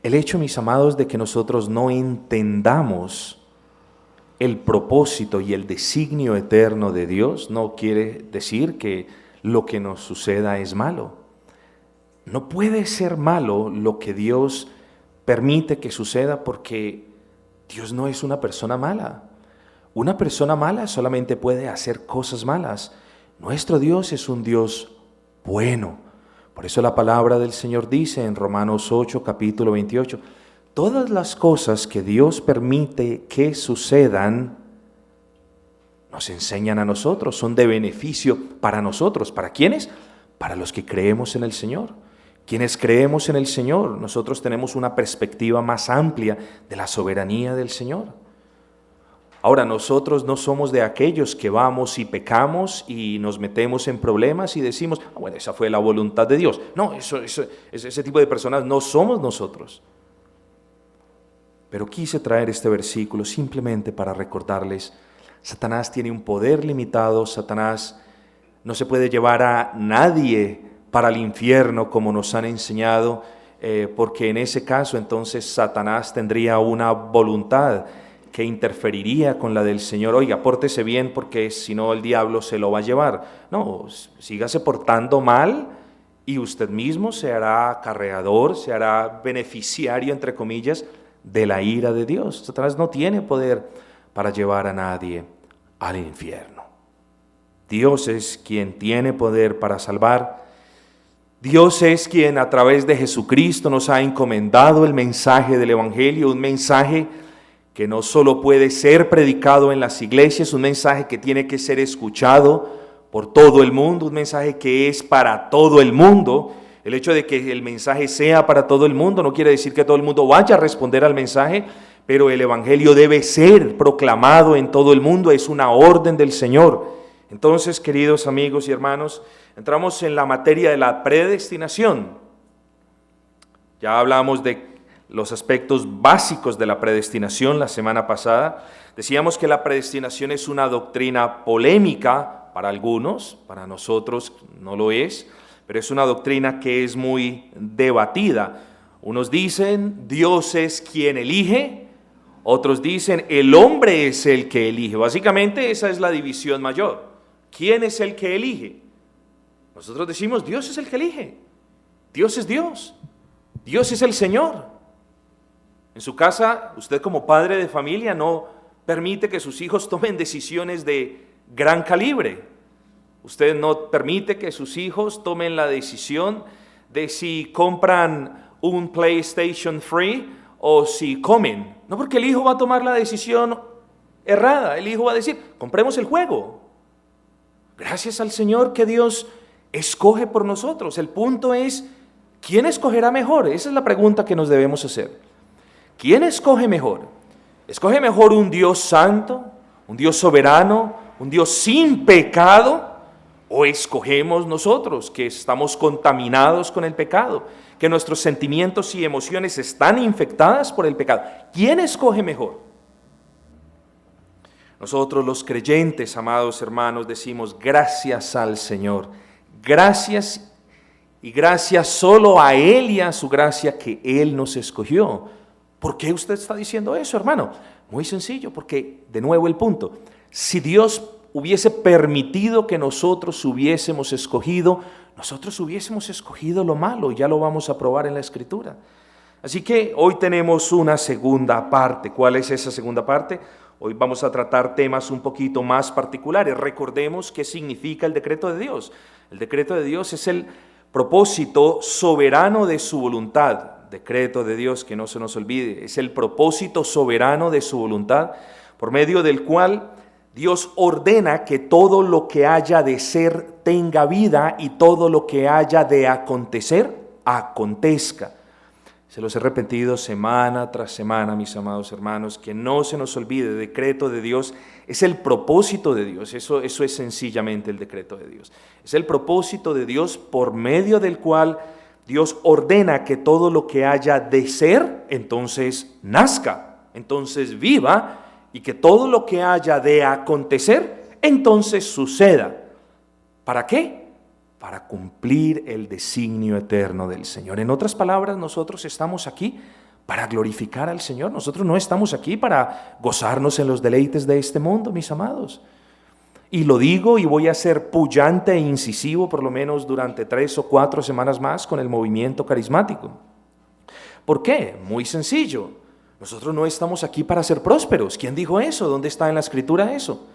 El hecho, mis amados, de que nosotros no entendamos el propósito y el designio eterno de Dios no quiere decir que lo que nos suceda es malo. No puede ser malo lo que Dios permite que suceda, porque Dios no es una persona mala. Una persona mala solamente puede hacer cosas malas. Nuestro Dios es un Dios bueno. Por eso la palabra del Señor dice en Romanos 8, capítulo 28, todas las cosas que Dios permite que sucedan nos enseñan a nosotros, son de beneficio para nosotros. ¿Para quiénes? Para los que creemos en el Señor. Quienes creemos en el Señor, nosotros tenemos una perspectiva más amplia de la soberanía del Señor. Ahora, nosotros no somos de aquellos que vamos y pecamos y nos metemos en problemas y decimos, bueno, esa fue la voluntad de Dios. No, ese tipo de personas no somos nosotros. Pero quise traer este versículo simplemente para recordarles, Satanás tiene un poder limitado, Satanás no se puede llevar a nadie para el infierno como nos han enseñado, porque en ese caso entonces Satanás tendría una voluntad que interferiría con la del Señor. Oiga, pórtese bien porque si no el diablo se lo va a llevar. No, sígase portando mal y usted mismo se hará acarreador, se hará beneficiario, entre comillas, de la ira de Dios. Satanás no tiene poder para llevar a nadie al infierno. Dios es quien tiene poder para salvar. Dios es quien a través de Jesucristo nos ha encomendado el mensaje del Evangelio, un mensaje que no solo puede ser predicado en las iglesias, un mensaje que tiene que ser escuchado por todo el mundo, un mensaje que es para todo el mundo. El hecho de que el mensaje sea para todo el mundo no quiere decir que todo el mundo vaya a responder al mensaje, pero el Evangelio debe ser proclamado en todo el mundo, es una orden del Señor. Entonces, queridos amigos y hermanos, entramos en la materia de la predestinación. Ya hablamos de los aspectos básicos de la predestinación la semana pasada. Decíamos que la predestinación es una doctrina polémica para algunos, para nosotros no lo es, pero es una doctrina que es muy debatida. Unos dicen Dios es quien elige, otros dicen el hombre es el que elige. Básicamente esa es la división mayor. ¿Quién es el que elige? Nosotros decimos Dios es el que elige. Dios es Dios. Dios es el Señor. En su casa, usted como padre de familia no permite que sus hijos tomen decisiones de gran calibre. Usted no permite que sus hijos tomen la decisión de si compran un PlayStation free o si comen. No, porque el hijo va a tomar la decisión errada. El hijo va a decir, compremos el juego. Gracias al Señor que Dios escoge por nosotros. El punto es, ¿quién escogerá mejor? Esa es la pregunta que nos debemos hacer. ¿Quién escoge mejor? ¿Escoge mejor un Dios santo, un Dios soberano, un Dios sin pecado? ¿O escogemos nosotros que estamos contaminados con el pecado, que nuestros sentimientos y emociones están infectadas por el pecado? ¿Quién escoge mejor? Nosotros los creyentes, amados hermanos, decimos gracias al Señor. Gracias y gracias solo a Él y a su gracia que Él nos escogió. ¿Por qué usted está diciendo eso, hermano? Muy sencillo, porque de nuevo el punto, si Dios hubiese permitido que nosotros hubiésemos escogido lo malo, ya lo vamos a probar en la Escritura. Así que hoy tenemos una segunda parte. ¿Cuál es esa segunda parte? Hoy vamos a tratar temas un poquito más particulares. Recordemos qué significa el decreto de Dios. El decreto de Dios es el propósito soberano de su voluntad. Decreto de Dios, que no se nos olvide, es el propósito soberano de su voluntad, por medio del cual Dios ordena que todo lo que haya de ser tenga vida y todo lo que haya de acontecer, acontezca. Se los he repetido semana tras semana, mis amados hermanos, que no se nos olvide, el decreto de Dios es el propósito de Dios, eso es sencillamente el decreto de Dios. Es el propósito de Dios por medio del cual Dios ordena que todo lo que haya de ser, entonces nazca, entonces viva, y que todo lo que haya de acontecer, entonces suceda. ¿Para qué? Para cumplir el designio eterno del Señor. En otras palabras, nosotros estamos aquí para glorificar al Señor. Nosotros no estamos aquí para gozarnos en los deleites de este mundo, mis amados. Y lo digo y voy a ser puyante e incisivo por lo menos durante 3 o 4 semanas más con el movimiento carismático. ¿Por qué? Muy sencillo. Nosotros no estamos aquí para ser prósperos. ¿Quién dijo eso? ¿Dónde está en la Escritura eso?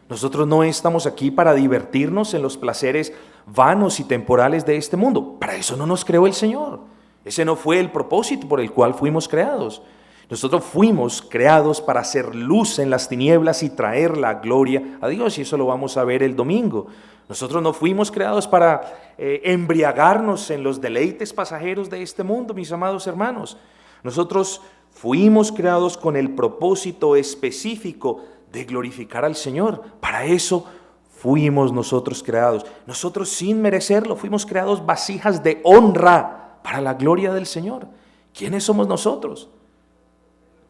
Nosotros no estamos aquí para divertirnos en los placeres vanos y temporales de este mundo. Para eso no nos creó el Señor. Ese no fue el propósito por el cual fuimos creados. Nosotros fuimos creados para hacer luz en las tinieblas y traer la gloria a Dios, y eso lo vamos a ver el domingo. Nosotros no fuimos creados para embriagarnos en los deleites pasajeros de este mundo, mis amados hermanos. Nosotros fuimos creados con el propósito específico de glorificar al Señor. Para eso fuimos nosotros creados. Nosotros sin merecerlo fuimos creados vasijas de honra para la gloria del Señor. ¿Quiénes somos nosotros?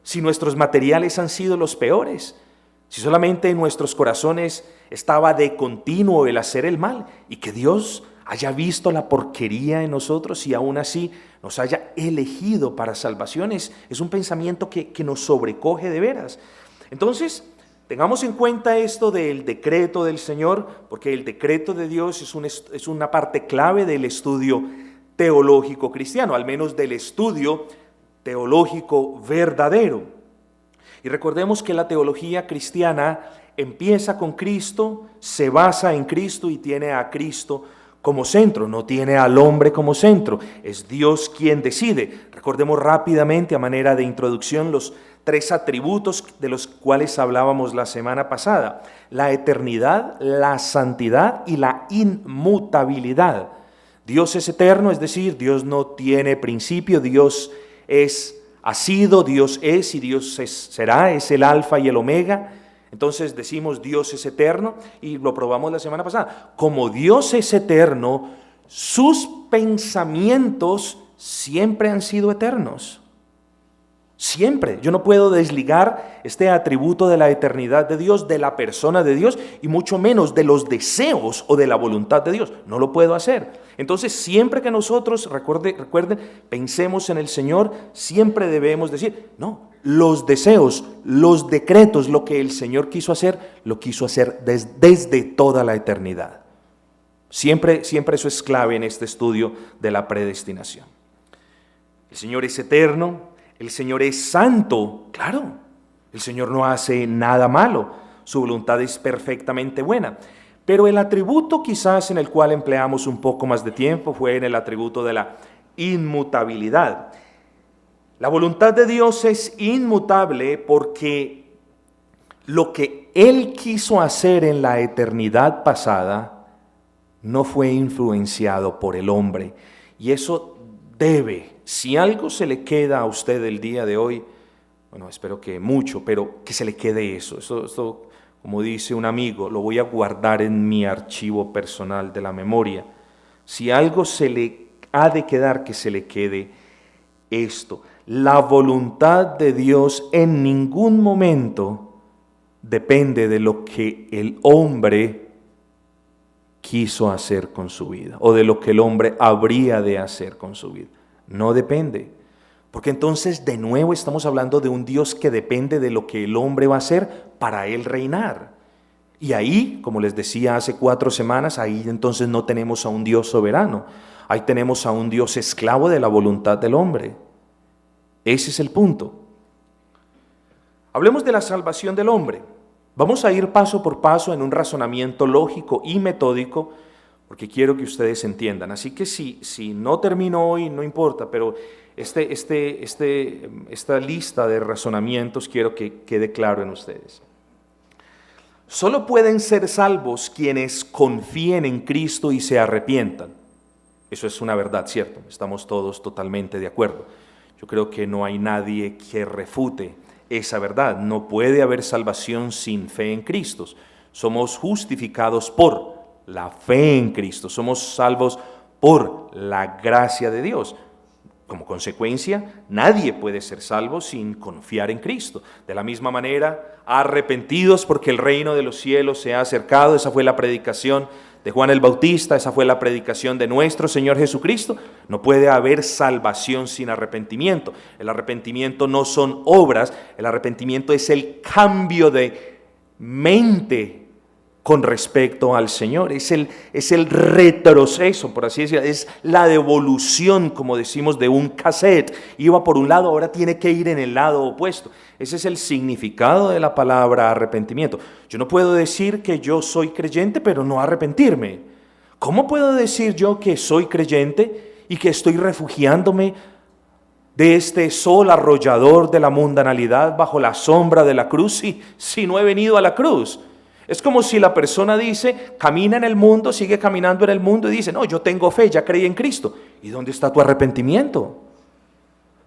Si nuestros materiales han sido los peores, si solamente en nuestros corazones estaba de continuo el hacer el mal, y que Dios haya visto la porquería en nosotros y aún así nos haya elegido para salvaciones, es un pensamiento que nos sobrecoge de veras. Entonces, tengamos en cuenta esto del decreto del Señor, porque el decreto de Dios es una parte clave del estudio teológico cristiano, al menos del estudio teológico verdadero. Y recordemos que la teología cristiana empieza con Cristo, se basa en Cristo y tiene a Cristo como centro, no tiene al hombre como centro, es Dios quien decide. Recordemos rápidamente a manera de introducción los 3 atributos de los cuales hablábamos la semana pasada: la eternidad, la santidad y la inmutabilidad. Dios es eterno, es decir, Dios no tiene principio, Dios ha sido, Dios es y Dios será, es el alfa y el omega. Entonces decimos Dios es eterno y lo probamos la semana pasada. Como Dios es eterno, sus pensamientos siempre han sido eternos. Siempre. Yo no puedo desligar este atributo de la eternidad de Dios de la persona de Dios y mucho menos de los deseos o de la voluntad de Dios. No lo puedo hacer. Entonces, siempre que nosotros, recuerden, pensemos en el Señor, siempre debemos decir, no, los deseos, los decretos, lo que el Señor quiso hacer, lo quiso hacer desde toda la eternidad. Siempre eso es clave en este estudio de la predestinación. El Señor es eterno. El Señor es santo, claro, el Señor no hace nada malo, su voluntad es perfectamente buena, pero el atributo quizás en el cual empleamos un poco más de tiempo fue en el atributo de la inmutabilidad. La voluntad de Dios es inmutable porque lo que Él quiso hacer en la eternidad pasada no fue influenciado por el hombre, y eso si algo se le queda a usted el día de hoy, bueno, espero que mucho, pero que se le quede eso. Esto, como dice un amigo, lo voy a guardar en mi archivo personal de la memoria. Si algo se le ha de quedar, que se le quede esto. La voluntad de Dios en ningún momento depende de lo que el hombre quiso hacer con su vida o de lo que el hombre habría de hacer con su vida. No depende, porque entonces de nuevo estamos hablando de un Dios que depende de lo que el hombre va a hacer para él reinar. Y ahí, como les decía hace 4 semanas, ahí entonces no tenemos a un Dios soberano, ahí tenemos a un Dios esclavo de la voluntad del hombre. Ese es el punto. Hablemos de la salvación del hombre. Vamos a ir paso por paso en un razonamiento lógico y metódico, porque quiero que ustedes entiendan. Así que si no termino hoy, no importa, pero esta lista de razonamientos quiero que quede claro en ustedes. Solo pueden ser salvos quienes confíen en Cristo y se arrepientan. Eso es una verdad, ¿cierto? Estamos todos totalmente de acuerdo. Yo creo que no hay nadie que refute esa verdad. No puede haber salvación sin fe en Cristo. Somos justificados por la fe en Cristo. Somos salvos por la gracia de Dios. Como consecuencia, nadie puede ser salvo sin confiar en Cristo. De la misma manera, arrepentidos porque el reino de los cielos se ha acercado. Esa fue la predicación de Juan el Bautista, esa fue la predicación de nuestro Señor Jesucristo. No puede haber salvación sin arrepentimiento. El arrepentimiento no son obras, el arrepentimiento es el cambio de mente con respecto al Señor, es el retroceso, por así decirlo, es la devolución, como decimos, de un cassette. Iba por un lado, ahora tiene que ir en el lado opuesto. Ese es el significado de la palabra arrepentimiento. Yo no puedo decir que yo soy creyente, pero no arrepentirme. ¿Cómo puedo decir yo que soy creyente y que estoy refugiándome de este sol arrollador de la mundanalidad bajo la sombra de la cruz si no he venido a la cruz? Es como si la persona dice, camina en el mundo, sigue caminando en el mundo y dice, no, yo tengo fe, ya creí en Cristo. ¿Y dónde está tu arrepentimiento?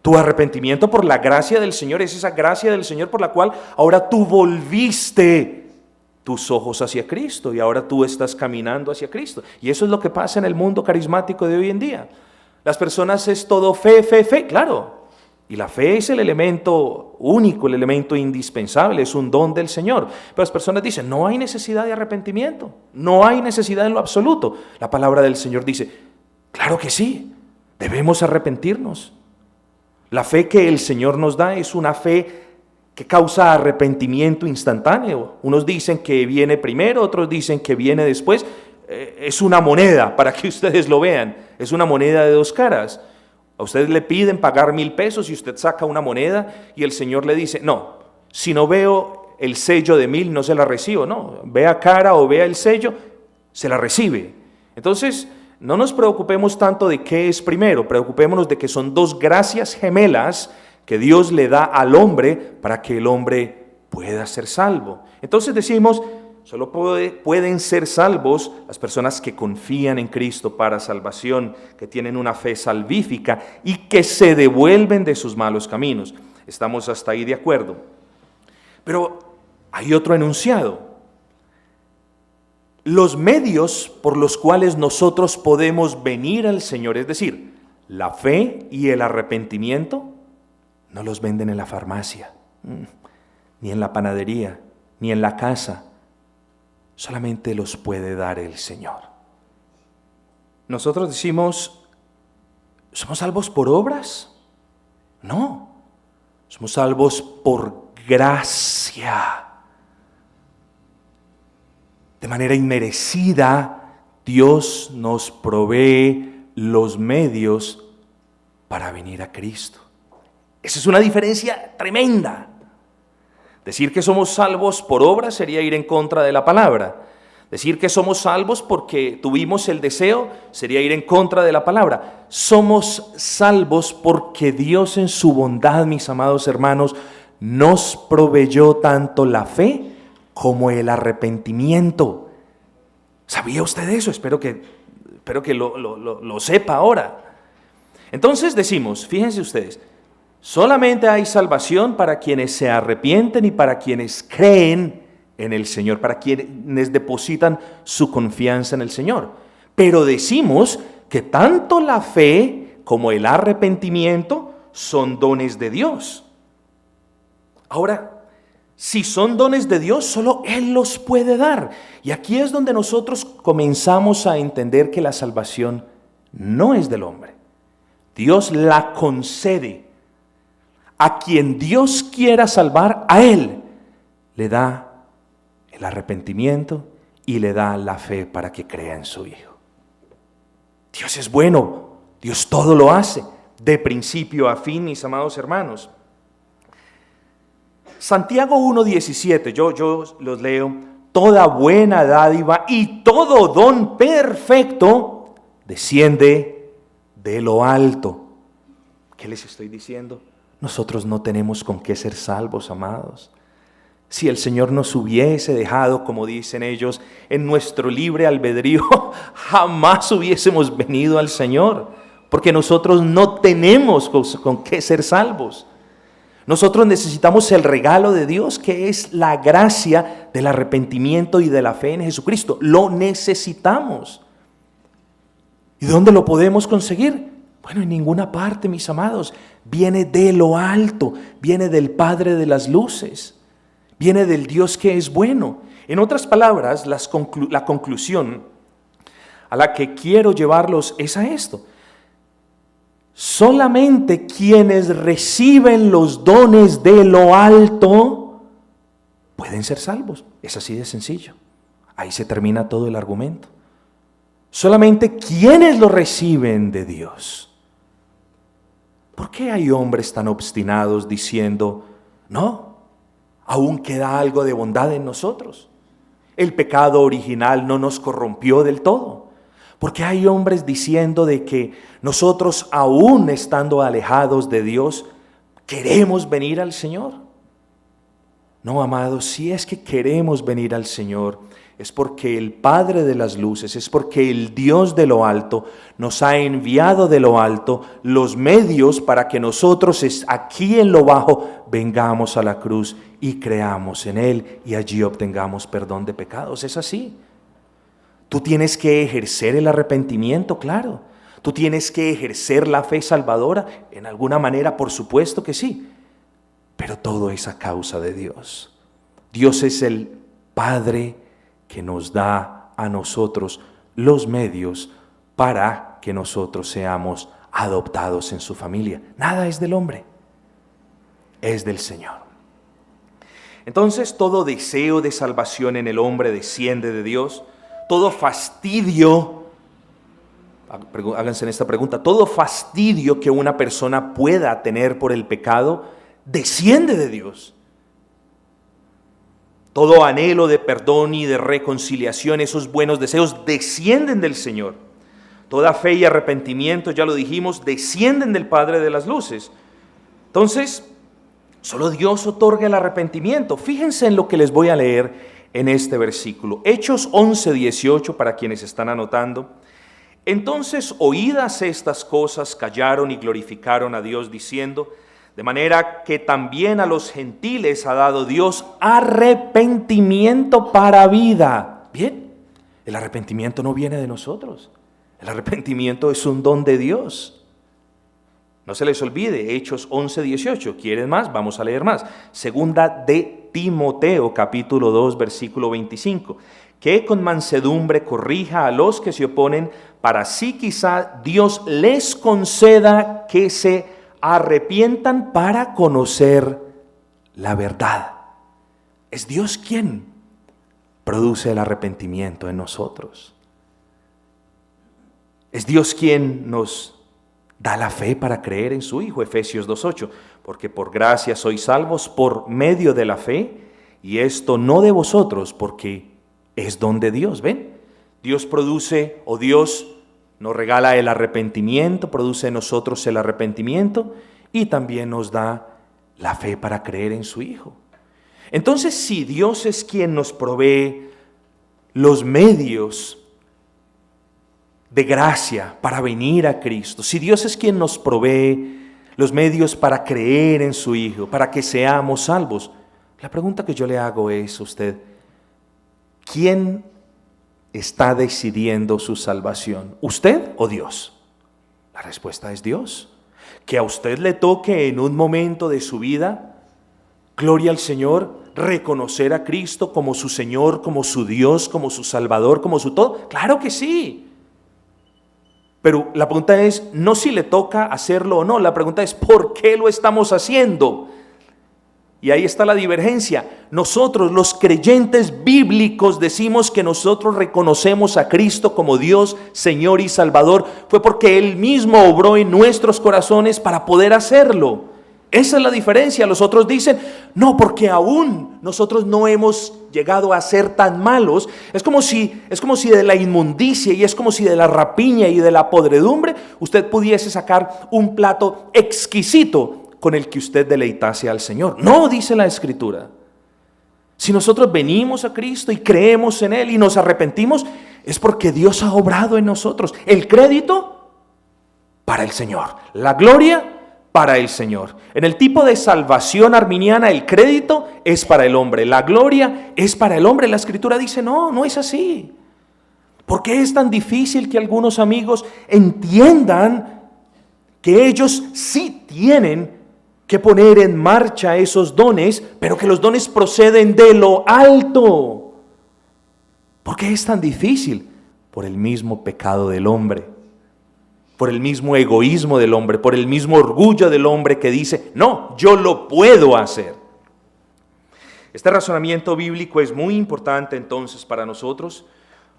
Tu arrepentimiento por la gracia del Señor es esa gracia del Señor por la cual ahora tú volviste tus ojos hacia Cristo y ahora tú estás caminando hacia Cristo. Y eso es lo que pasa en el mundo carismático de hoy en día. Las personas es todo fe, fe, fe, claro. Y la fe es el elemento único, el elemento indispensable, es un don del Señor. Pero las personas dicen, no hay necesidad de arrepentimiento, no hay necesidad en lo absoluto. La palabra del Señor dice, claro que sí, debemos arrepentirnos. La fe que el Señor nos da es una fe que causa arrepentimiento instantáneo. Unos dicen que viene primero, otros dicen que viene después. Es una moneda, para que ustedes lo vean, es una moneda de dos caras. A ustedes le piden pagar 1,000 pesos y usted saca una moneda y el Señor le dice, no, si no veo el sello de 1,000 no se la recibo, no, vea cara o vea el sello, se la recibe. Entonces, no nos preocupemos tanto de qué es primero, preocupémonos de que son dos gracias gemelas que Dios le da al hombre para que el hombre pueda ser salvo. Entonces decimos, solo pueden ser salvos las personas que confían en Cristo para salvación, que tienen una fe salvífica y que se devuelven de sus malos caminos. Estamos hasta ahí de acuerdo. Pero hay otro enunciado. Los medios por los cuales nosotros podemos venir al Señor, es decir, la fe y el arrepentimiento, no los venden en la farmacia, ni en la panadería, ni en la casa. Solamente los puede dar el Señor. Nosotros decimos, ¿somos salvos por obras? No, somos salvos por gracia. De manera inmerecida, Dios nos provee los medios para venir a Cristo. Esa es una diferencia tremenda. Decir que somos salvos por obra sería ir en contra de la palabra. Decir que somos salvos porque tuvimos el deseo sería ir en contra de la palabra. Somos salvos porque Dios en su bondad, mis amados hermanos, nos proveyó tanto la fe como el arrepentimiento. ¿Sabía usted eso? Espero que lo sepa ahora. Entonces decimos, fíjense ustedes, solamente hay salvación para quienes se arrepienten y para quienes creen en el Señor, para quienes depositan su confianza en el Señor. Pero decimos que tanto la fe como el arrepentimiento son dones de Dios. Ahora, si son dones de Dios, solo Él los puede dar. Y aquí es donde nosotros comenzamos a entender que la salvación no es del hombre. Dios la concede. A quien Dios quiera salvar, a Él le da el arrepentimiento y le da la fe para que crea en su Hijo. Dios es bueno, Dios todo lo hace, de principio a fin, mis amados hermanos. Santiago 1:17, yo los leo, toda buena dádiva y todo don perfecto desciende de lo alto. ¿Qué les estoy diciendo? Nosotros no tenemos con qué ser salvos, amados. Si el Señor nos hubiese dejado, como dicen ellos, en nuestro libre albedrío, jamás hubiésemos venido al Señor, porque nosotros no tenemos con qué ser salvos. Nosotros necesitamos el regalo de Dios, que es la gracia del arrepentimiento y de la fe en Jesucristo. Lo necesitamos. ¿Y dónde lo podemos conseguir? Bueno, en ninguna parte, mis amados. Viene de lo alto, viene del Padre de las luces, viene del Dios que es bueno. En otras palabras, la conclusión a la que quiero llevarlos es a esto. Solamente quienes reciben los dones de lo alto pueden ser salvos. Es así de sencillo. Ahí se termina todo el argumento. Solamente quienes lo reciben de Dios. ¿Por qué hay hombres tan obstinados diciendo, no, aún queda algo de bondad en nosotros? El pecado original no nos corrompió del todo. ¿Por qué hay hombres diciendo de que nosotros, aún estando alejados de Dios, queremos venir al Señor? No, amados, si es que queremos venir al Señor, es porque el Padre de las luces, es porque el Dios de lo alto nos ha enviado de lo alto los medios para que nosotros aquí en lo bajo vengamos a la cruz y creamos en Él y allí obtengamos perdón de pecados. Es así. Tú tienes que ejercer el arrepentimiento, claro. Tú tienes que ejercer la fe salvadora, en alguna manera, por supuesto que sí. Pero todo es a causa de Dios. Dios es el Padre que nos da a nosotros los medios para que nosotros seamos adoptados en su familia. Nada es del hombre, es del Señor. Entonces, todo deseo de salvación en el hombre desciende de Dios. Todo fastidio, háganse en esta pregunta, todo fastidio que una persona pueda tener por el pecado, desciende de Dios. Todo anhelo de perdón y de reconciliación, esos buenos deseos, descienden del Señor. Toda fe y arrepentimiento, ya lo dijimos, descienden del Padre de las luces. Entonces, solo Dios otorga el arrepentimiento. Fíjense en lo que les voy a leer en este versículo. Hechos 11:18, para quienes están anotando. Entonces, oídas estas cosas, callaron y glorificaron a Dios, diciendo, de manera que también a los gentiles ha dado Dios arrepentimiento para vida. Bien, el arrepentimiento no viene de nosotros. El arrepentimiento es un don de Dios. No se les olvide, Hechos 11:18. ¿Quieren más? Vamos a leer más. Segunda de Timoteo, capítulo 2, versículo 25. Que con mansedumbre corrija a los que se oponen, para así quizá Dios les conceda que se arrepientan para conocer la verdad. Es Dios quien produce el arrepentimiento en nosotros. Es Dios quien nos da la fe para creer en su Hijo, Efesios 2:8, porque por gracia sois salvos por medio de la fe, y esto no de vosotros, porque es don de Dios. ¿Ven? Dios produce, o Dios nos regala el arrepentimiento, produce en nosotros el arrepentimiento, y también nos da la fe para creer en su Hijo. Entonces, si Dios es quien nos provee los medios de gracia para venir a Cristo, si Dios es quien nos provee los medios para creer en su Hijo, para que seamos salvos, la pregunta que yo le hago es a usted, ¿quién está decidiendo su salvación? ¿Usted o Dios? La respuesta es Dios. Que a usted le toque en un momento de su vida, gloria al Señor, reconocer a Cristo como su Señor, como su Dios, como su Salvador, como su todo. Claro que sí. Pero la pregunta es, no si le toca hacerlo o no, la pregunta es, ¿por qué lo estamos haciendo? Y ahí está la divergencia. Nosotros, los creyentes bíblicos, decimos que nosotros reconocemos a Cristo como Dios, Señor y Salvador. Fue porque Él mismo obró en nuestros corazones para poder hacerlo. Esa es la diferencia. Los otros dicen, no, porque aún nosotros no hemos llegado a ser tan malos. Es como si de la inmundicia y es como si de la rapiña y de la podredumbre usted pudiese sacar un plato exquisito con el que usted deleitase al Señor. No, dice la Escritura. Si nosotros venimos a Cristo y creemos en Él y nos arrepentimos, es porque Dios ha obrado en nosotros. El crédito para el Señor, la gloria para el Señor. En el tipo de salvación arminiana, el crédito es para el hombre, la gloria es para el hombre. La Escritura dice, no, no es así. ¿Por qué es tan difícil que algunos amigos entiendan que ellos sí tienen que poner en marcha esos dones, pero que los dones proceden de lo alto? ¿Por qué es tan difícil? Por el mismo pecado del hombre, por el mismo egoísmo del hombre, por el mismo orgullo del hombre que dice, no, yo lo puedo hacer. Este razonamiento bíblico es muy importante entonces para nosotros,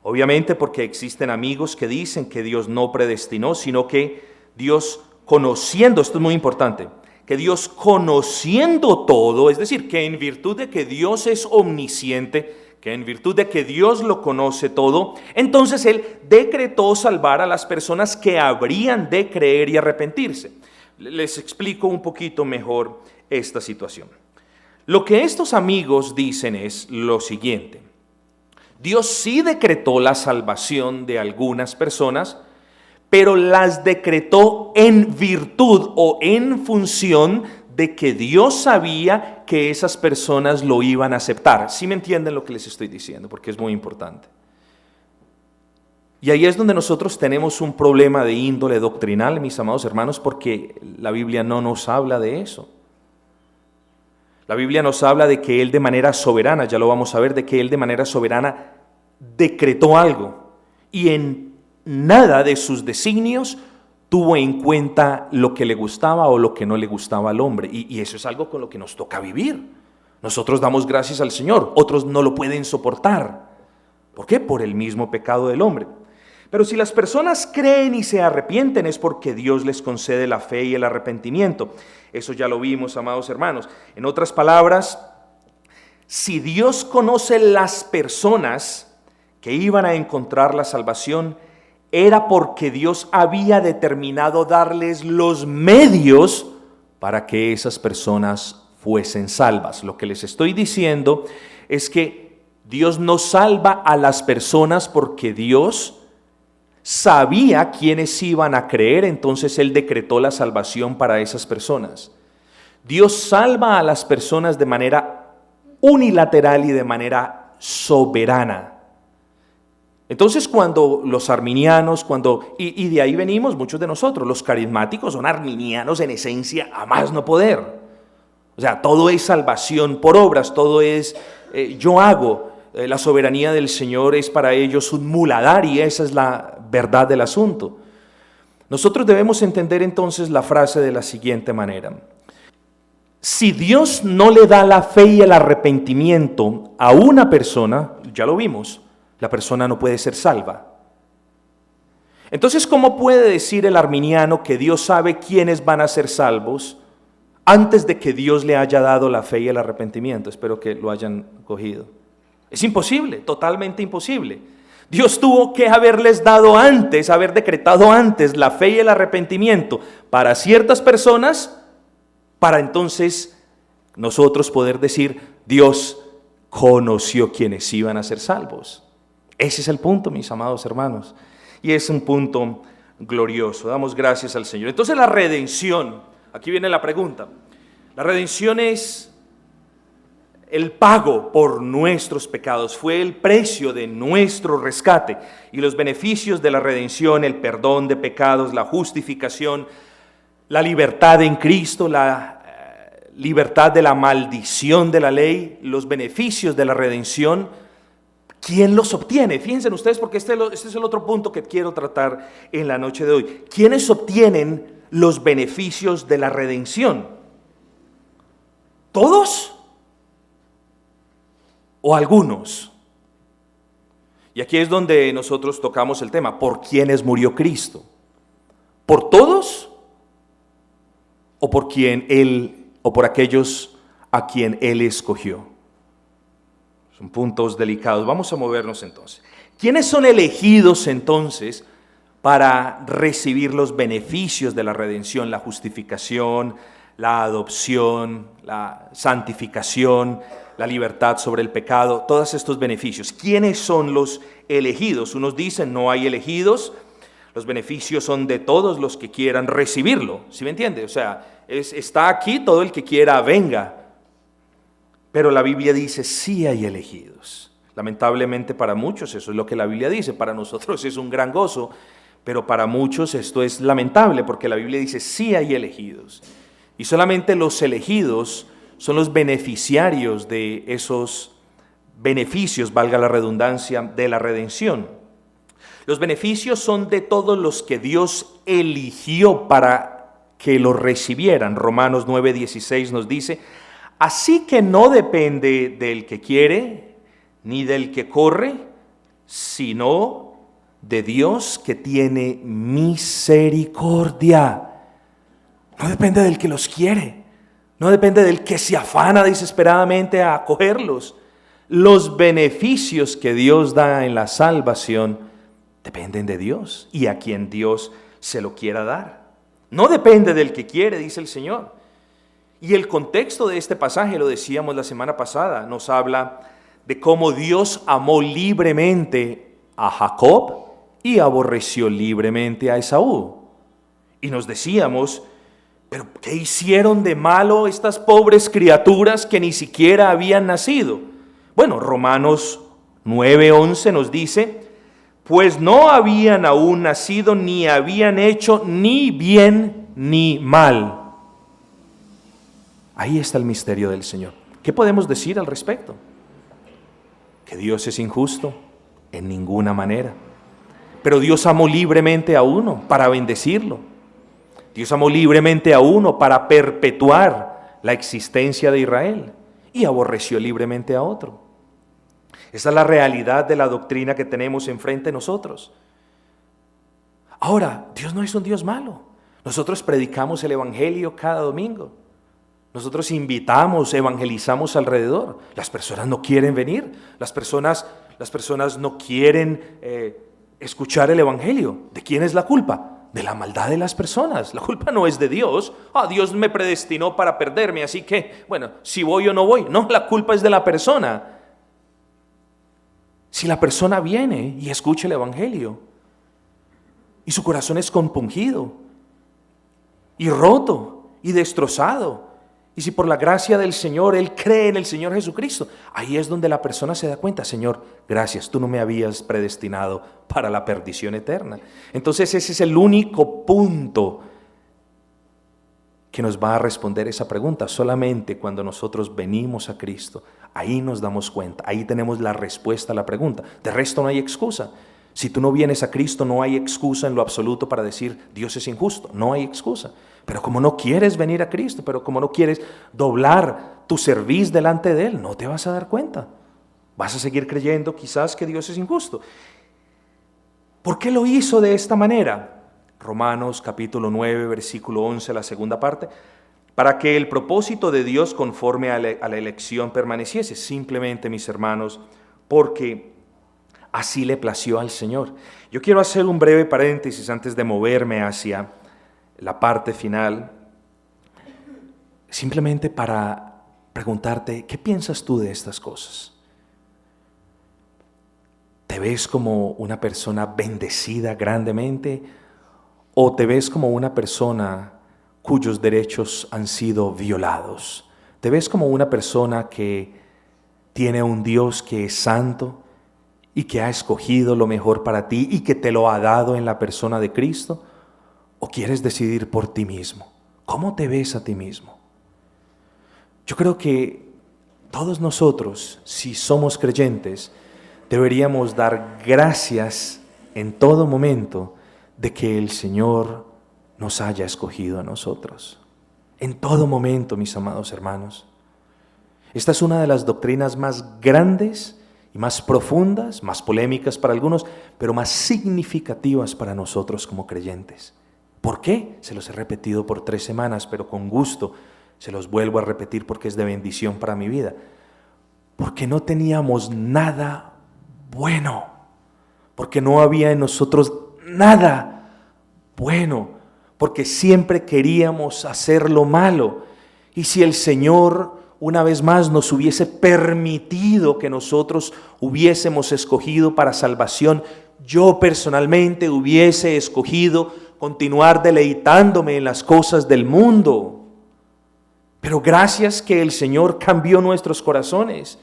obviamente porque existen amigos que dicen que Dios no predestinó, sino que Dios conociendo, esto es muy importante, que Dios conociendo todo, es decir, que en virtud de que Dios es omnisciente, que en virtud de que Dios lo conoce todo, entonces Él decretó salvar a las personas que habrían de creer y arrepentirse. Les explico un poquito mejor esta situación. Lo que estos amigos dicen es lo siguiente: Dios sí decretó la salvación de algunas personas, pero las decretó en virtud o en función de que Dios sabía que esas personas lo iban a aceptar. ¿Sí me entienden lo que les estoy diciendo? Porque es muy importante. Y ahí es donde nosotros tenemos un problema de índole doctrinal, mis amados hermanos, porque la Biblia no nos habla de eso. La Biblia nos habla de que Él de manera soberana, ya lo vamos a ver, de que Él de manera soberana decretó algo y en nada de sus designios tuvo en cuenta lo que le gustaba o lo que no le gustaba al hombre. Y eso es algo con lo que nos toca vivir. Nosotros damos gracias al Señor, otros no lo pueden soportar. ¿Por qué? Por el mismo pecado del hombre. Pero si las personas creen y se arrepienten es porque Dios les concede la fe y el arrepentimiento. Eso ya lo vimos, amados hermanos. En otras palabras, si Dios conoce las personas que iban a encontrar la salvación, era porque Dios había determinado darles los medios para que esas personas fuesen salvas. Lo que les estoy diciendo es que Dios no salva a las personas porque Dios sabía quiénes iban a creer, entonces Él decretó la salvación para esas personas. Dios salva a las personas de manera unilateral y de manera soberana. Entonces cuando los arminianos, y de ahí venimos muchos de nosotros, los carismáticos son arminianos en esencia a más no poder. O sea, todo es salvación por obras, todo es yo hago. La soberanía del Señor es para ellos un muladar y esa es la verdad del asunto. Nosotros debemos entender entonces la frase de la siguiente manera: si Dios no le da la fe y el arrepentimiento a una persona, ya lo vimos, la persona no puede ser salva. Entonces, ¿cómo puede decir el arminiano que Dios sabe quiénes van a ser salvos antes de que Dios le haya dado la fe y el arrepentimiento? Espero que lo hayan cogido. Es imposible, totalmente imposible. Dios tuvo que haberles dado antes, haber decretado antes la fe y el arrepentimiento para ciertas personas, para entonces nosotros poder decir, Dios conoció quienes iban a ser salvos. Ese es el punto, mis amados hermanos, y es un punto glorioso. Damos gracias al Señor. Entonces la redención, aquí viene la pregunta. La redención es el pago por nuestros pecados, fue el precio de nuestro rescate y los beneficios de la redención, el perdón de pecados, la justificación, la libertad en Cristo, la libertad de la maldición de la ley, los beneficios de la redención. ¿Quién los obtiene? Fíjense ustedes, porque este es el otro punto que quiero tratar en la noche de hoy. ¿Quiénes obtienen los beneficios de la redención? ¿Todos? ¿O algunos? Y aquí es donde nosotros tocamos el tema. ¿Por quiénes murió Cristo? ¿Por todos? ¿O por quién Él, o por aquellos a quien Él escogió? Son puntos delicados. Vamos a movernos entonces. ¿Quiénes son elegidos entonces para recibir los beneficios de la redención, la justificación, la adopción, la santificación, la libertad sobre el pecado, todos estos beneficios? ¿Quiénes son los elegidos? Unos dicen no hay elegidos, los beneficios son de todos los que quieran recibirlo. ¿Sí me entiende? O sea, está aquí, todo el que quiera venga. Pero la Biblia dice sí hay elegidos. Lamentablemente para muchos eso es lo que la Biblia dice, para nosotros es un gran gozo, pero para muchos esto es lamentable porque la Biblia dice sí hay elegidos. Y solamente los elegidos son los beneficiarios de esos beneficios, valga la redundancia, de la redención. Los beneficios son de todos los que Dios eligió para que los recibieran. Romanos 9:16 nos dice: así que no depende del que quiere ni del que corre, sino de Dios que tiene misericordia. No depende del que los quiere, no depende del que se afana desesperadamente a acogerlos. Los beneficios que Dios da en la salvación dependen de Dios y a quien Dios se lo quiera dar. No depende del que quiere, dice el Señor. Y el contexto de este pasaje, lo decíamos la semana pasada, nos habla de cómo Dios amó libremente a Jacob y aborreció libremente a Esaú. Y nos decíamos: ¿pero qué hicieron de malo estas pobres criaturas que ni siquiera habían nacido? Bueno, Romanos 9:11 nos dice: pues no habían aún nacido, ni habían hecho ni bien ni mal. Ahí está el misterio del Señor. ¿Qué podemos decir al respecto? Que Dios es injusto en ninguna manera. Pero Dios amó libremente a uno para bendecirlo. Dios amó libremente a uno para perpetuar la existencia de Israel y aborreció libremente a otro. Esa es la realidad de la doctrina que tenemos enfrente de nosotros. Ahora, Dios no es un Dios malo. Nosotros predicamos el Evangelio cada domingo. Nosotros invitamos, evangelizamos alrededor. Las personas no quieren venir. Las personas no quieren escuchar el Evangelio. ¿De quién es la culpa? De la maldad de las personas. La culpa no es de Dios. Dios me predestinó para perderme, así que, bueno, si voy o no voy. No, la culpa es de la persona. Si la persona viene y escucha el Evangelio y su corazón es compungido y roto y destrozado, y si por la gracia del Señor él cree en el Señor Jesucristo, ahí es donde la persona se da cuenta: Señor, gracias, tú no me habías predestinado para la perdición eterna. Entonces ese es el único punto que nos va a responder esa pregunta. Solamente cuando nosotros venimos a Cristo, ahí nos damos cuenta, ahí tenemos la respuesta a la pregunta. De resto no hay excusa. Si tú no vienes a Cristo, no hay excusa en lo absoluto para decir Dios es injusto. No hay excusa. Pero como no quieres venir a Cristo, pero como no quieres doblar tu cerviz delante de Él, no te vas a dar cuenta. Vas a seguir creyendo quizás que Dios es injusto. ¿Por qué lo hizo de esta manera? Romanos capítulo 9, versículo 11, la segunda parte. Para que el propósito de Dios conforme a la elección permaneciese. Simplemente, mis hermanos, porque así le plació al Señor. Yo quiero hacer un breve paréntesis antes de moverme hacia la parte final, simplemente para preguntarte: ¿qué piensas tú de estas cosas? ¿Te ves como una persona bendecida grandemente o te ves como una persona cuyos derechos han sido violados? ¿Te ves como una persona que tiene un Dios que es santo y que ha escogido lo mejor para ti y que te lo ha dado en la persona de Cristo? ¿O quieres decidir por ti mismo? ¿Cómo te ves a ti mismo? Yo creo que todos nosotros, si somos creyentes, deberíamos dar gracias en todo momento de que el Señor nos haya escogido a nosotros. En todo momento, mis amados hermanos. Esta es una de las doctrinas más grandes y más profundas, más polémicas para algunos, pero más significativas para nosotros como creyentes. ¿Por qué? Se los he repetido por 3 semanas, pero con gusto se los vuelvo a repetir porque es de bendición para mi vida. Porque no teníamos nada bueno, porque no había en nosotros nada bueno, porque siempre queríamos hacer lo malo. Y si el Señor una vez más nos hubiese permitido que nosotros hubiésemos escogido para salvación, yo personalmente hubiese escogido continuar deleitándome en las cosas del mundo. Pero gracias que el Señor cambió nuestros corazones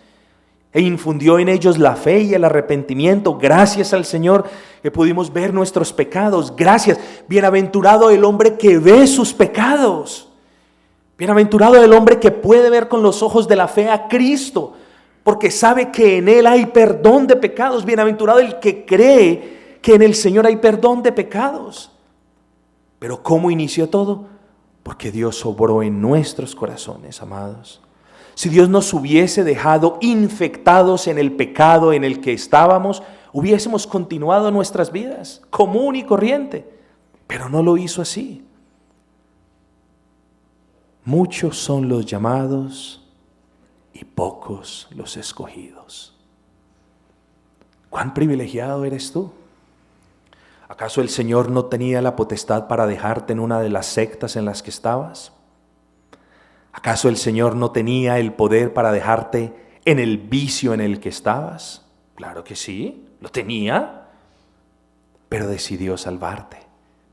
e infundió en ellos la fe y el arrepentimiento. Gracias al Señor que pudimos ver nuestros pecados. Gracias. Bienaventurado el hombre que ve sus pecados. Bienaventurado el hombre que puede ver con los ojos de la fe a Cristo, porque sabe que en Él hay perdón de pecados. Bienaventurado el que cree que en el Señor hay perdón de pecados. Pero ¿cómo inició todo? Porque Dios obró en nuestros corazones, amados. Si Dios nos hubiese dejado infectados en el pecado en el que estábamos, hubiésemos continuado nuestras vidas común y corriente. Pero no lo hizo así. Muchos son los llamados y pocos los escogidos. ¿Cuán privilegiado eres tú? ¿Acaso el Señor no tenía la potestad para dejarte en una de las sectas en las que estabas? ¿Acaso el Señor no tenía el poder para dejarte en el vicio en el que estabas? Claro que sí, lo tenía, pero decidió salvarte,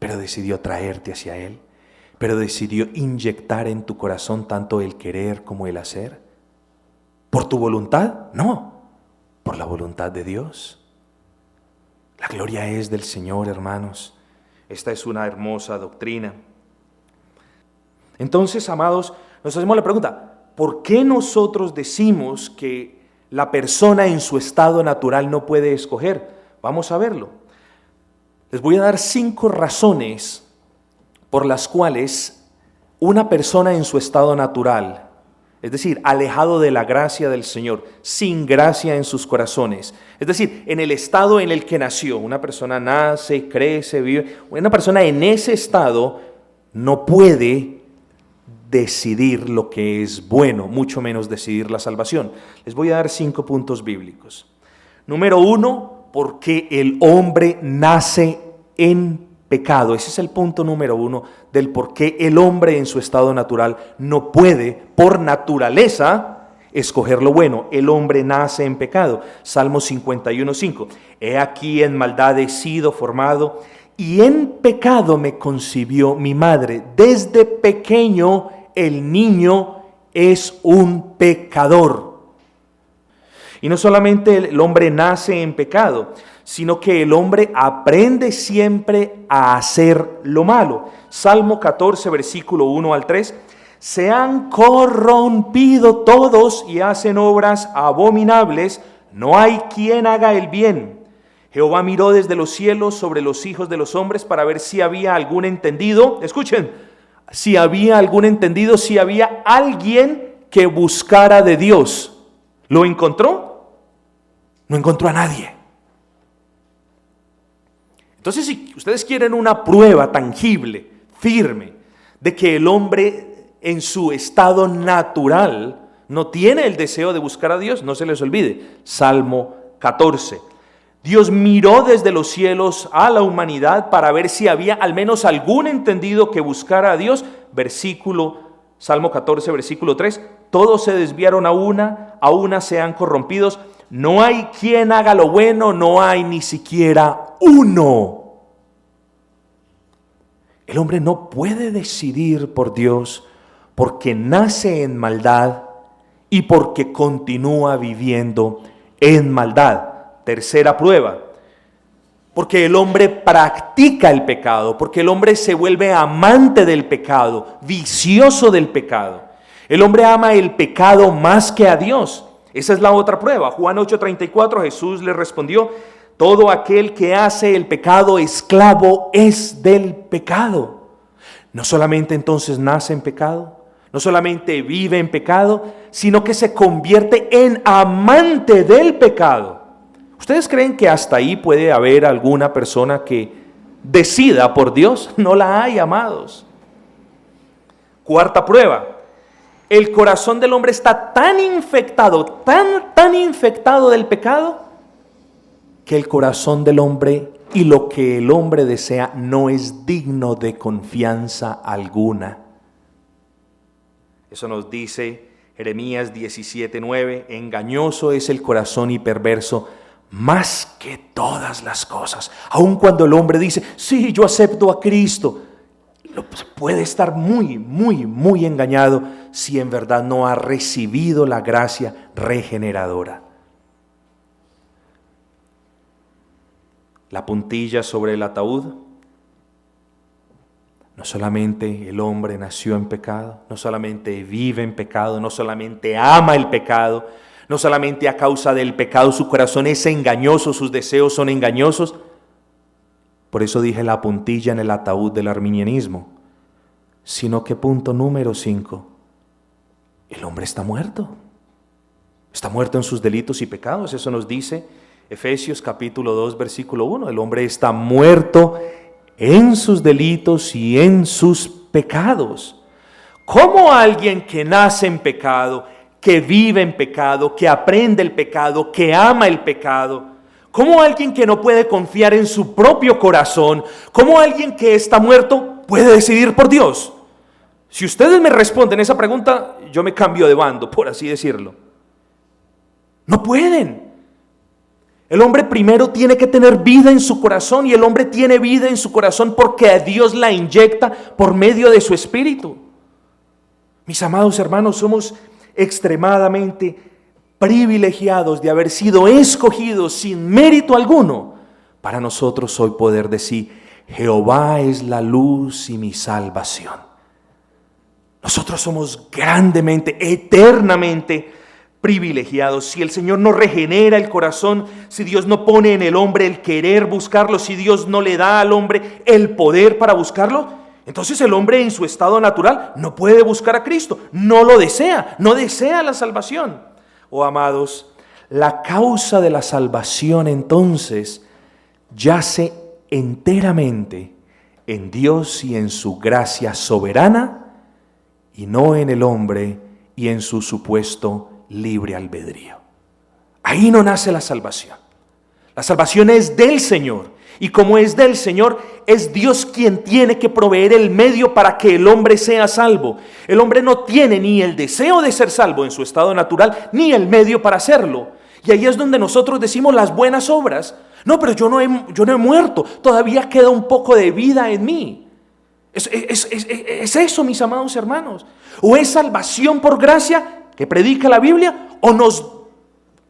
pero decidió traerte hacia Él, pero decidió inyectar en tu corazón tanto el querer como el hacer. ¿Por tu voluntad? No, por la voluntad de Dios. La gloria es del Señor, hermanos. Esta es una hermosa doctrina. Entonces, amados, nos hacemos la pregunta, ¿por qué nosotros decimos que la persona en su estado natural no puede escoger? Vamos a verlo. Les voy a dar 5 razones por las cuales una persona en su estado natural, es decir, alejado de la gracia del Señor, sin gracia en sus corazones, es decir, en el estado en el que nació, una persona nace, crece, vive, una persona en ese estado no puede decidir lo que es bueno, mucho menos decidir la salvación. Les voy a dar 5 puntos bíblicos. Número 1, porque el hombre nace en pecado. Ese es el punto número 1 del por qué el hombre en su estado natural no puede, por naturaleza, escoger lo bueno. El hombre nace en pecado. Salmo 51:5. He aquí en maldad he sido formado y en pecado me concibió mi madre. Desde pequeño el niño es un pecador. Y no solamente el hombre nace en pecado, sino que el hombre aprende siempre a hacer lo malo. Salmo 14, versículo 1 al 3. Se han corrompido todos y hacen obras abominables. No hay quien haga el bien. Jehová miró desde los cielos sobre los hijos de los hombres para ver si había algún entendido. Escuchen. Si había algún entendido, si había alguien que buscara de Dios. ¿Lo encontró? No encontró a nadie. Entonces, si ustedes quieren una prueba tangible, firme, de que el hombre en su estado natural no tiene el deseo de buscar a Dios, no se les olvide, Salmo 14. Dios miró desde los cielos a la humanidad para ver si había al menos algún entendido que buscara a Dios. Salmo 14, versículo 3. Todos se desviaron a una sean corrompidos. No hay quien haga lo bueno, no hay ni siquiera uno. El hombre no puede decidir por Dios porque nace en maldad y porque continúa viviendo en maldad. Tercera prueba, porque el hombre practica el pecado, porque el hombre se vuelve amante del pecado, vicioso del pecado. El hombre ama el pecado más que a Dios. Esa es la otra prueba. Juan 8:34, Jesús le respondió, todo aquel que hace el pecado esclavo es del pecado. No solamente entonces nace en pecado, no solamente vive en pecado, sino que se convierte en amante del pecado. ¿Ustedes creen que hasta ahí puede haber alguna persona que decida por Dios? No la hay, amados. Cuarta prueba. El corazón del hombre está tan infectado, tan infectado del pecado, que el corazón del hombre y lo que el hombre desea no es digno de confianza alguna. Eso nos dice Jeremías 17:9. Engañoso es el corazón y perverso más que todas las cosas. Aun cuando el hombre dice, sí, yo acepto a Cristo, puede estar muy engañado si en verdad no ha recibido la gracia regeneradora. La puntilla sobre el ataúd. No solamente el hombre nació en pecado, no solamente vive en pecado, no solamente ama el pecado, no solamente a causa del pecado su corazón es engañoso, sus deseos son engañosos, Por eso dije la puntilla en el ataúd del arminianismo. Sino que punto número 5, el hombre está muerto. Está muerto en sus delitos y pecados. Eso nos dice Efesios capítulo 2, versículo 1. El hombre está muerto en sus delitos y en sus pecados. ¿Cómo alguien que nace en pecado, que vive en pecado, que aprende el pecado, que ama el pecado, cómo alguien que no puede confiar en su propio corazón, cómo alguien que está muerto puede decidir por Dios? Si ustedes me responden esa pregunta, yo me cambio de bando, por así decirlo. No pueden. El hombre primero tiene que tener vida en su corazón, y el hombre tiene vida en su corazón porque Dios la inyecta por medio de su espíritu. Mis amados hermanos, somos extremadamente privilegiados de haber sido escogidos sin mérito alguno para nosotros hoy poder decir: Jehová es la luz y mi salvación. Nosotros somos grandemente, eternamente privilegiados. Si el Señor no regenera el corazón, si Dios no pone en el hombre el querer buscarlo, si Dios no le da al hombre el poder para buscarlo, entonces el hombre en su estado natural no puede buscar a Cristo, no lo desea, no desea la salvación. Oh amados, la causa de la salvación entonces yace enteramente en Dios y en su gracia soberana, y no en el hombre y en su supuesto libre albedrío. Ahí no nace la salvación. La salvación es del Señor, y como es del Señor, es Dios quien tiene que proveer el medio para que el hombre sea salvo. El hombre no tiene ni el deseo de ser salvo en su estado natural, ni el medio para hacerlo. Y ahí es donde nosotros decimos las buenas obras. No, pero yo no he muerto, todavía queda un poco de vida en mí. Es eso, mis amados hermanos. O es salvación por gracia que predica la Biblia, o nos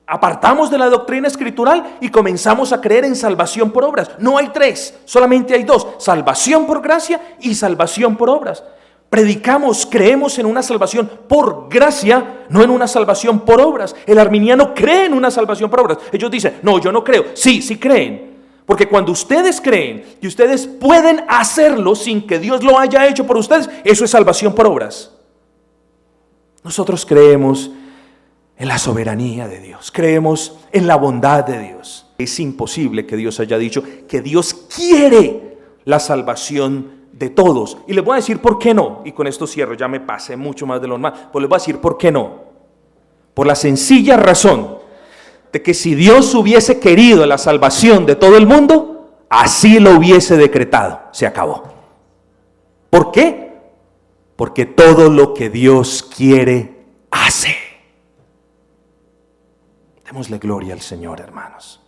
apartamos de la doctrina escritural y comenzamos a creer en salvación por obras. No hay tres, solamente hay dos: salvación por gracia y salvación por obras. Predicamos, creemos en una salvación por gracia, no en una salvación por obras. El arminiano cree en una salvación por obras. Ellos dicen: no, yo no creo. Sí creen. Porque cuando ustedes creen que ustedes pueden hacerlo sin que Dios lo haya hecho por ustedes, eso es salvación por obras. Nosotros creemos en la soberanía de Dios, creemos en la bondad de Dios. Es imposible que Dios haya dicho que Dios quiere la salvación de todos. Y les voy a decir por qué no. Y con esto cierro, ya me pasé mucho más de lo normal. Pues les voy a decir por qué no. Por la sencilla razón de que si Dios hubiese querido la salvación de todo el mundo, así lo hubiese decretado. Se acabó. ¿Por qué? Porque todo lo que Dios quiere, hace. Démosle gloria al Señor, hermanos.